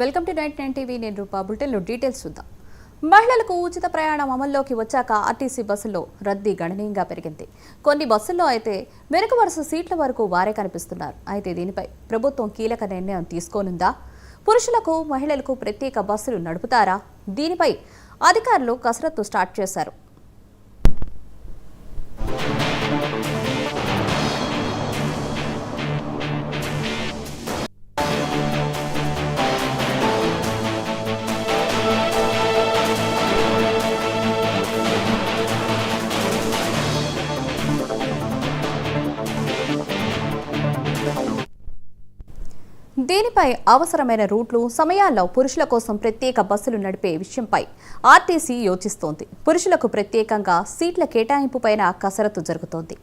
Welcome to night 9 TV. నేను రూపా. బులెటిన్లో details చూద్దాం. మహిళలకు ఉచిత ప్రయాణం అమల్లోకి వచ్చాక ఆర్టీసీ బస్సుల్లో రద్దీ గణనీయంగా పెరిగింది. కొన్ని బస్సుల్లో అయితే వెనుక వరుస సీట్ల వరకు వారే కనిపిస్తున్నారు. అయితే దీనిపై ప్రభుత్వం కీలక నిర్ణయం తీసుకోనుందా? పురుషులకు మహిళలకు ప్రత్యేక బస్సులు నడుపుతారా? దీనిపై అధికారులు కసరత్తు స్టార్ట్ చేశారు. దీనిపై అవసరమైన రూట్లు, సమయాల్లో పురుషుల కోసం ప్రత్యేక బస్సులు నడిపే విషయంపై ఆర్టీసీ యోచిస్తోంది. పురుషులకు ప్రత్యేకంగా సీట్ల కేటాయింపుపైన కసరత్తు జరుగుతోంది.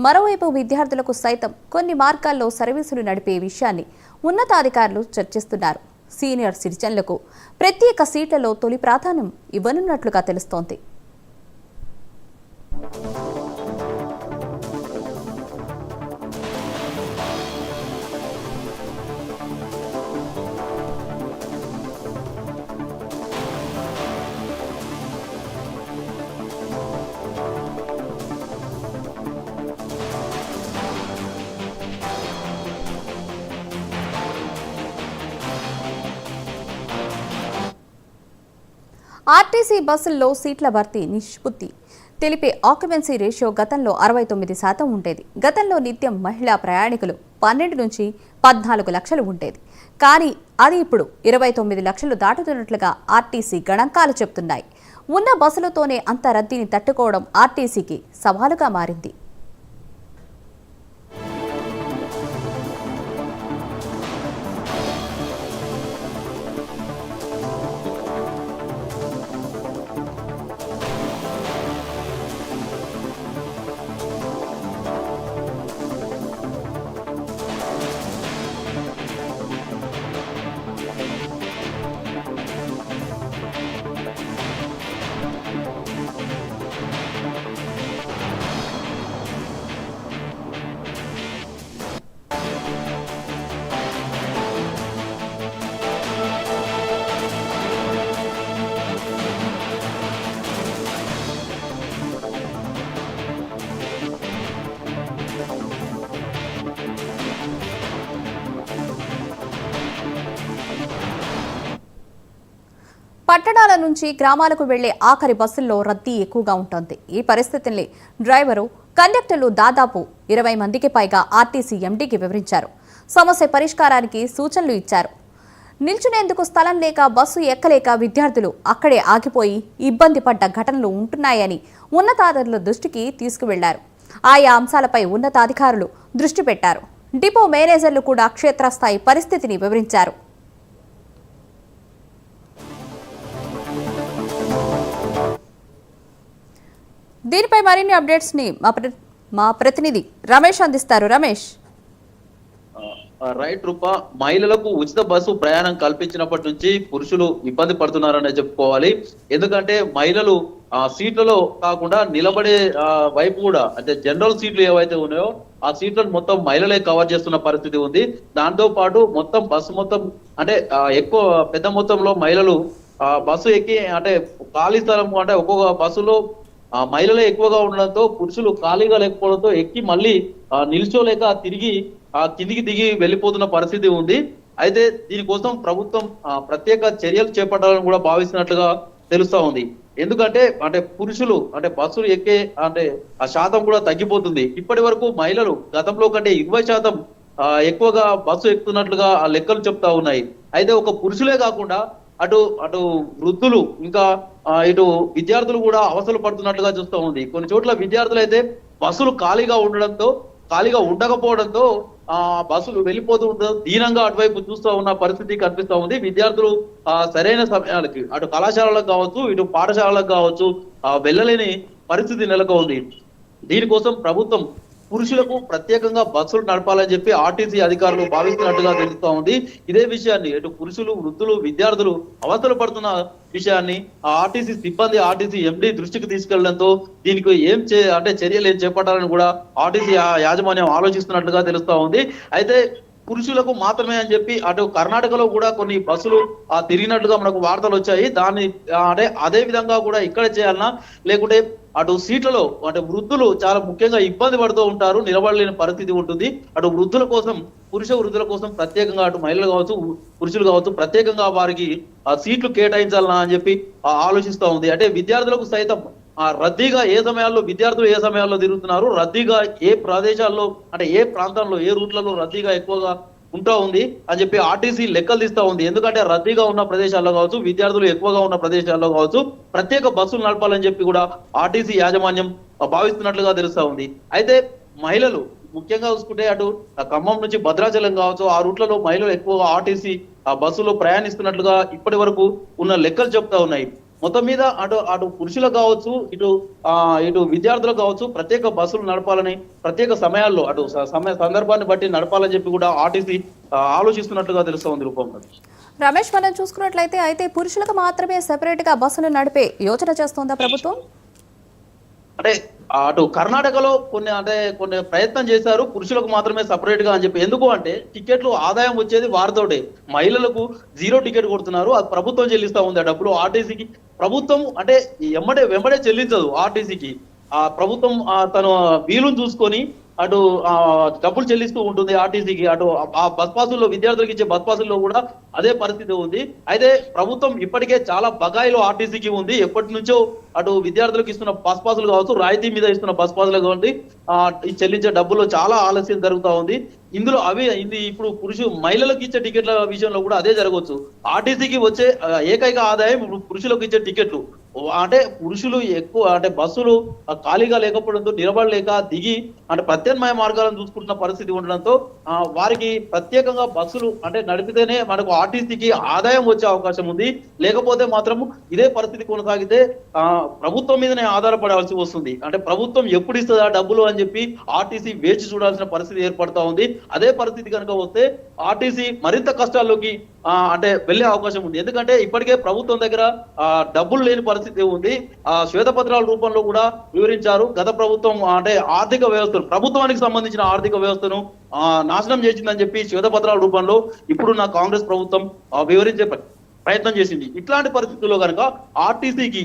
మరోవైపు విద్యార్థులకు సైతం కొన్ని మార్గాల్లో సర్వీసులు నడిపే విషయాన్ని ఉన్నతాధికారులు చర్చిస్తున్నారు. సీనియర్ సిటిజన్లకు ప్రత్యేక సీట్లలో తొలి ప్రాధాన్యం ఇవ్వనున్నట్లుగా తెలుస్తోంది. ఆర్టీసీ బస్సుల్లో సీట్ల భర్తీ నిష్పత్తి తెలిపే ఆక్యుపెన్సీ రేషియో గతంలో 69% ఉండేది. గతంలో నిత్యం మహిళా ప్రయాణికులు 12 నుంచి 14 లక్షలు ఉండేది. కానీ అది ఇప్పుడు 29 లక్షలు దాటుతున్నట్లుగా ఆర్టీసీ గణాంకాలు చెబుతున్నాయి. ఉన్న బస్సులతోనే అంత రద్దీని తట్టుకోవడం ఆర్టీసీకి సవాలుగా మారింది. పట్టణాల నుంచి గ్రామాలకు వెళ్లే ఆఖరి బస్సుల్లో రద్దీ ఎక్కువగా ఉంటుంది. ఈ పరిస్థితిని డ్రైవరు, కండక్టర్లు దాదాపు 20 మందికి పైగా ఆర్టీసీ ఎండీకి వివరించారు. సమస్య పరిష్కారానికి సూచనలు ఇచ్చారు. నిల్చునేందుకు స్థలం లేక బస్సు ఎక్కలేక విద్యార్థులు అక్కడే ఆగిపోయి ఇబ్బంది పడ్డ ఘటనలు ఉంటున్నాయని ఉన్నతాధికారుల దృష్టికి తీసుకువెళ్లారు. ఆయా అంశాలపై ఉన్నతాధికారులు దృష్టి పెట్టారు. డిపో మేనేజర్లు కూడా క్షేత్రస్థాయి పరిస్థితిని వివరించారు. దీనిపై మరిన్ని అప్డేట్స్ ని మా ప్రతినిధి రమేష్ అందిస్తారు. రమేష్. రైట్ రూపా, మహిళలకు ఉచిత బస్సు ప్రయాణం కల్పించినప్పటి నుంచి పురుషులు ఇబ్బంది పడుతున్నారనే చెప్పుకోవాలి. ఎందుకంటే మహిళలు సీట్లలో కాకుండా నిలబడే వైపు కూడా, అంటే జనరల్ సీట్లు ఏవైతే ఉన్నాయో ఆ సీట్లను మొత్తం మహిళలే కవర్ చేస్తున్న పరిస్థితి ఉంది. దాంతో పాటు మొత్తం బస్సు మొత్తం అంటే ఎక్కువ పెద్ద మొత్తంలో మహిళలు బస్సు ఎక్కి, అంటే ఖాళీ స్థలం, అంటే ఒక్కొక్క బస్సులో మహిళలే ఎక్కువగా ఉండడంతో పురుషులు ఖాళీగా లేకపోవడంతో ఎక్కి మళ్ళీ నిల్చోలేక తిరిగి కిందికి దిగి వెళ్ళిపోతున్న పరిస్థితి ఉంది. అయితే దీనికోసం ప్రభుత్వం ప్రత్యేక చర్యలు చేపట్టాలని కూడా భావిస్తున్నట్లుగా తెలుస్తా ఉంది. ఎందుకంటే అంటే పురుషులు అంటే బస్సులు ఎక్కే అంటే ఆ శాతం కూడా తగ్గిపోతుంది. ఇప్పటి వరకు మహిళలు గతంలో కంటే 20% ఎక్కువగా బస్సు ఎక్కుతున్నట్లుగా ఆ లెక్కలు చెప్తా ఉన్నాయి. అయితే ఒక పురుషులే కాకుండా అటు అటు వృద్ధులు, ఇంకా ఇటు విద్యార్థులు కూడా అవసరం పడుతున్నట్లుగా చూస్తూ ఉంది. కొన్ని చోట్ల విద్యార్థులు అయితే బస్సులు ఖాళీగా ఉండకపోవడంతో బస్సులు వెళ్ళిపోతూ ఉండడం దీనంగా అటువైపు చూస్తూ ఉన్న పరిస్థితి కనిపిస్తూ ఉంది. విద్యార్థులు సరైన సమయాలకి అటు కళాశాలలకు కావచ్చు, ఇటు పాఠశాలలకు కావచ్చు వెళ్ళలేని పరిస్థితి నెలకొంది. దీనికోసం ప్రభుత్వం పురుషులకు ప్రత్యేకంగా బస్సులు నడపాలని చెప్పి ఆర్టీసీ అధికారులు భావిస్తున్నట్టుగా తెలుస్తూ ఉంది. ఇదే విషయాన్ని ఇటు పురుషులు, వృద్ధులు, విద్యార్థులు అవస్థలు పడుతున్న విషయాన్ని ఆర్టీసీ సిబ్బంది, ఆర్టీసీ ఎండీ దృష్టికి తీసుకెళ్లడంతో దీనికి చర్యలు ఏం చేపట్టాలని కూడా ఆర్టీసీ యాజమాన్యం ఆలోచిస్తున్నట్లుగా తెలుస్తా ఉంది. అయితే పురుషులకు మాత్రమే అని చెప్పి అటు కర్ణాటకలో కూడా కొన్ని బస్సులు తిరిగినట్లుగా మనకు వార్తలు వచ్చాయి. దాన్ని అంటే అదే విధంగా కూడా ఇక్కడ చేయాలన్నా, లేకుంటే అటు సీట్లలో అంటే వృద్ధులు చాలా ముఖ్యంగా ఇబ్బంది పడుతూ ఉంటారు, నిలబడలేని పరిస్థితి ఉంటుంది. అటు వృద్ధుల కోసం, వృద్ధుల కోసం ప్రత్యేకంగా అటు మహిళలు కావచ్చు, పురుషులు కావచ్చు, ప్రత్యేకంగా వారికి సీట్లు కేటాయించాలన్నా అని చెప్పి ఆలోచిస్తూ ఉంది. అంటే విద్యార్థులకు సైతం రద్దీగా విద్యార్థులు ఏ సమయాల్లో తిరుగుతున్నారు, రద్దీగా ఏ ప్రదేశాల్లో అంటే ఏ ప్రాంతాల్లో ఏ రూట్లలో రద్దీగా ఎక్కువగా ఉంటా ఉంది అని చెప్పి ఆర్టీసీ లెక్కలు తీస్తా ఉంది. ఎందుకంటే రద్దీగా ఉన్న ప్రదేశాల్లో కావచ్చు, విద్యార్థులు ఎక్కువగా ఉన్న ప్రదేశాల్లో కావచ్చు, ప్రత్యేక బస్సులు నడపాలని చెప్పి కూడా ఆర్టీసీ యాజమాన్యం భావిస్తున్నట్లుగా తెలుస్తా ఉంది. అయితే మహిళలు ముఖ్యంగా చూసుకుంటే అటు ఖమ్మం నుంచి భద్రాచలం కావచ్చు, ఆ రూట్లలో మహిళలు ఎక్కువగా ఆర్టీసీ బస్సులో ప్రయాణిస్తున్నట్లుగా ఇప్పటి వరకు ఉన్న లెక్కలు చెప్తా ఉన్నాయి. మొత్తం మీద అటు పురుషులకు కావచ్చు, ఇటు విద్యార్థులకు కావచ్చు ప్రత్యేక బస్సులు నడపాలని, ప్రత్యేక సమయాల్లో అటు సందర్భాన్ని బట్టి నడపాలని చెప్పి కూడా ఆర్టీసీ ఆలోచిస్తున్నట్లుగా తెలుస్తా ఉంది. రూపంలో రమేష్, మనం చూసుకున్నట్లయితే అయితే పురుషులకు మాత్రమే సెపరేట్ గా బస్సులు నడిపే యోచన చేస్తోందా ప్రభుత్వం? అంటే అటు కర్ణాటకలో కొన్ని ప్రయత్నం చేశారు, పురుషులకు మాత్రమే సపరేట్ గా అని చెప్పి. ఎందుకు అంటే టికెట్లు ఆదాయం వచ్చేది వారితోటే, మహిళలకు 0 టికెట్ కొడుతున్నారు, అది ప్రభుత్వం చెల్లిస్తా ఉంది ఆ డబ్బులు ఆర్టీసీకి. ప్రభుత్వం అంటే వెంబడే చెల్లించదు ఆర్టీసీకి. ప్రభుత్వం తన వీలును చూసుకొని అటు డబ్బులు చెల్లిస్తూ ఉంటుంది ఆర్టీసీకి. అటు ఆ బస్ పాసుల్లో విద్యార్థులకు ఇచ్చే బస్ పాసుల్లో కూడా అదే పరిస్థితి ఉంది. అయితే ప్రభుత్వం ఇప్పటికే చాలా బకాయిలు ఆర్టీసీకి ఉంది. ఎప్పటి నుంచో అటు విద్యార్థులకు ఇస్తున్న బస్ పాసులు కావచ్చు, రాయితీ మీద ఇస్తున్న బస్ పాసులు కావచ్చు, చెల్లించే డబ్బుల్లో చాలా ఆలస్యం జరుగుతూ ఉంది. ఇందులో ఇప్పుడు మహిళలకు ఇచ్చే టికెట్ల విషయంలో కూడా అదే జరగవచ్చు. ఆర్టీసీకి వచ్చే ఏకైక ఆదాయం ఇప్పుడు పురుషులకు ఇచ్చే టికెట్లు. అంటే పురుషులు ఎక్కువ అంటే బస్సులు ఖాళీగా లేకపోవడంతో నిలబడలేక దిగి అంటే ప్రత్యామ్నాయ మార్గాలను చూసుకుంటున్న పరిస్థితి ఉండడంతో వారికి ప్రత్యేకంగా బస్సులు అంటే నడిపితేనే మనకు ఆర్టీసీకి ఆదాయం వచ్చే అవకాశం ఉంది. లేకపోతే మాత్రం ఇదే పరిస్థితి కొనసాగితే ప్రభుత్వం మీదనే ఆధారపడాల్సి వస్తుంది. అంటే ప్రభుత్వం ఎప్పుడు ఇస్తుందా డబ్బులు అని చెప్పి ఆర్టీసీ వేచి చూడాల్సిన పరిస్థితి ఏర్పడతా ఉంది. అదే పరిస్థితి కనుక వస్తే ఆర్టీసీ మరింత కష్టాల్లోకి అంటే వెళ్లే అవకాశం ఉంది. ఎందుకంటే ఇప్పటికే ప్రభుత్వం దగ్గర డబ్బులు లేని పరిస్థితి ఉంది. శ్వేతపత్రాల రూపంలో కూడా వివరించారు. గత ప్రభుత్వం అంటే ఆర్థిక వ్యవస్థను, ప్రభుత్వానికి సంబంధించిన ఆర్థిక వ్యవస్థను నాశనం చేసిందని చెప్పి శ్వేతపత్రాల రూపంలో ఇప్పుడున్న కాంగ్రెస్ ప్రభుత్వం వివరించే ప్రయత్నం చేసింది. ఇట్లాంటి పరిస్థితుల్లో కనుక ఆర్టీసీకి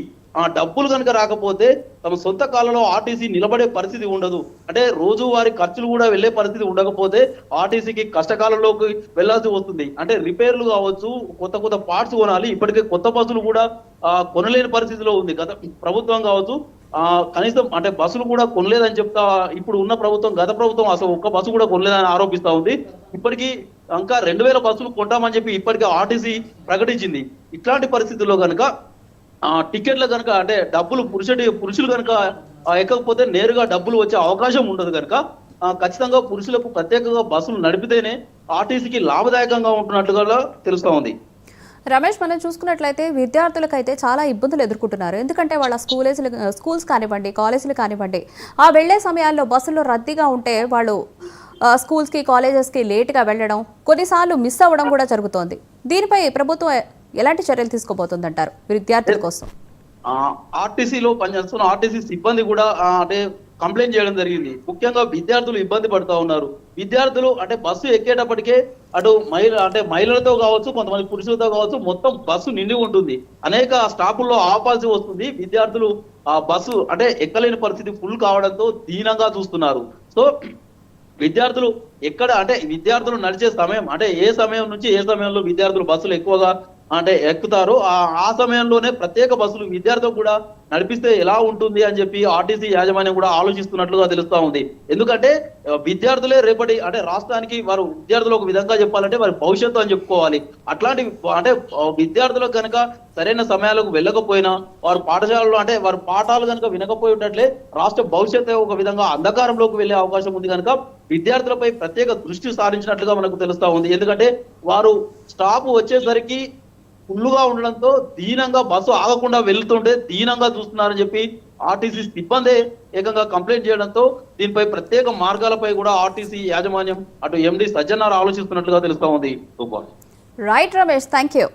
డబ్బులు కనుక రాకపోతే తమ సొంత కాలంలో ఆర్టీసీ నిలబడే పరిస్థితి ఉండదు. అంటే రోజువారి ఖర్చులు కూడా వెళ్లే పరిస్థితి ఉండకపోతే ఆర్టీసీకి కష్టకాలంలోకి వెళ్లాల్సి వస్తుంది. అంటే రిపేర్లు కావచ్చు, కొత్త పార్ట్స్ కొనాలి. ఇప్పటికే కొత్త బస్సులు కూడా కొనలేని పరిస్థితిలో ఉంది. గత ప్రభుత్వం కావచ్చు కనీసం అంటే బస్సులు కూడా కొనలేదని చెప్తా ఇప్పుడు ఉన్న ప్రభుత్వం, గత ప్రభుత్వం అసలు ఒక్క బస్సు కూడా కొనలేదని ఆరోపిస్తా ఉంది. ఇప్పటికీ ఇంకా 2000 బస్సులు కొంటామని చెప్పి ఇప్పటికే ఆర్టీసీ ప్రకటించింది. ఇట్లాంటి పరిస్థితుల్లో కనుక టికెట్లు కనుక అంటే డబ్బులు పురుషులు కనుక ఎక్కకపోతే నేరుగా డబ్బులు వచ్చే అవకాశం ఉండదు. కనుక ఖచ్చితంగా పురుషులకు ప్రత్యేకంగా బస్సులు నడిపితేనే ఆర్టీసీకి లాభదాయకంగా ఉంటున్నట్లుగా తెలుస్తా ఉంది. రమేష్, మనం చూసుకున్నట్లయితే విద్యార్థులకైతే చాలా ఇబ్బందులు ఎదుర్కొంటున్నారు. ఎందుకంటే వాళ్ళ స్కూల్స్ కానివ్వండి, కాలేజీలు కానివ్వండి, ఆ వెళ్లే సమయాల్లో బస్సులో రద్దీగా ఉంటే వాళ్ళు స్కూల్స్కి, కాలేజెస్కి లేట్గా వెళ్ళడం, కొన్నిసార్లు మిస్ అవ్వడం కూడా జరుగుతోంది. దీనిపై ప్రభుత్వం ఎలాంటి చర్యలు తీసుకోబోతుందంటారు విద్యార్థుల కోసం? ఆర్టీసీలో పనిచేస్తున్న ఆర్టీసీ సిబ్బంది కూడా అంటే కంప్లైంట్ చేయడం జరిగింది. ముఖ్యంగా విద్యార్థులు ఇబ్బంది పడుతూ ఉన్నారు. విద్యార్థులు అంటే బస్సు ఎక్కేటప్పటికే అటు మహిళలతో కావచ్చు, కొంతమంది పురుషులతో కావచ్చు, మొత్తం బస్సు నిండి ఉంటుంది. అనేక స్టాపుల్లో ఆపాల్సి వస్తుంది. విద్యార్థులు బస్సు అంటే ఎక్కలేని పరిస్థితి ఫుల్ కావడంతో దీనంగా చూస్తున్నారు. సో విద్యార్థులు విద్యార్థులు నడిచే సమయం అంటే ఏ సమయం నుంచి ఏ సమయంలో విద్యార్థులు బస్సులు ఎక్కువగా ఎక్కుతారు, ఆ సమయంలోనే ప్రత్యేక బస్సులు విద్యార్థులు కూడా నడిపిస్తే ఎలా ఉంటుంది అని చెప్పి ఆర్టీసీ యాజమాన్యం కూడా ఆలోచిస్తున్నట్లుగా తెలుస్తా ఉంది. ఎందుకంటే విద్యార్థులే రేపటి రాష్ట్రానికి వారు విద్యార్థులు ఒక విధంగా చెప్పాలంటే వారి భవిష్యత్తు అని చెప్పుకోవాలి. అట్లాంటి విద్యార్థులకు కనుక సరైన సమయాలకు వెళ్ళకపోయినా, వారు పాఠశాలలో వారి పాఠాలు కనుక వినకపోయేటట్లే రాష్ట్ర భవిష్యత్తు ఒక విధంగా అంధకారంలోకి వెళ్లే అవకాశం ఉంది. కనుక విద్యార్థులపై ప్రత్యేక దృష్టి సారించినట్లుగా మనకు తెలుస్తా ఉంది. ఎందుకంటే వారు స్టాప్ వచ్చేసరికి ఫుల్లుగా ఉండడంతో దీనంగా బస్సు ఆగకుండా వెళ్తుంటే దీనంగా చూస్తున్నారని చెప్పి ఆర్టీసీ సిబ్బంది ఏకంగా కంప్లైంట్ చేయడంతో దీనిపై ప్రత్యేక మార్గాలపై కూడా ఆర్టీసీ యాజమాన్యం అటు ఎండి సజ్జనార్ ఆలోచిస్తున్నట్లుగా తెలుస్తా ఉంది. Right Ramesh, thank you.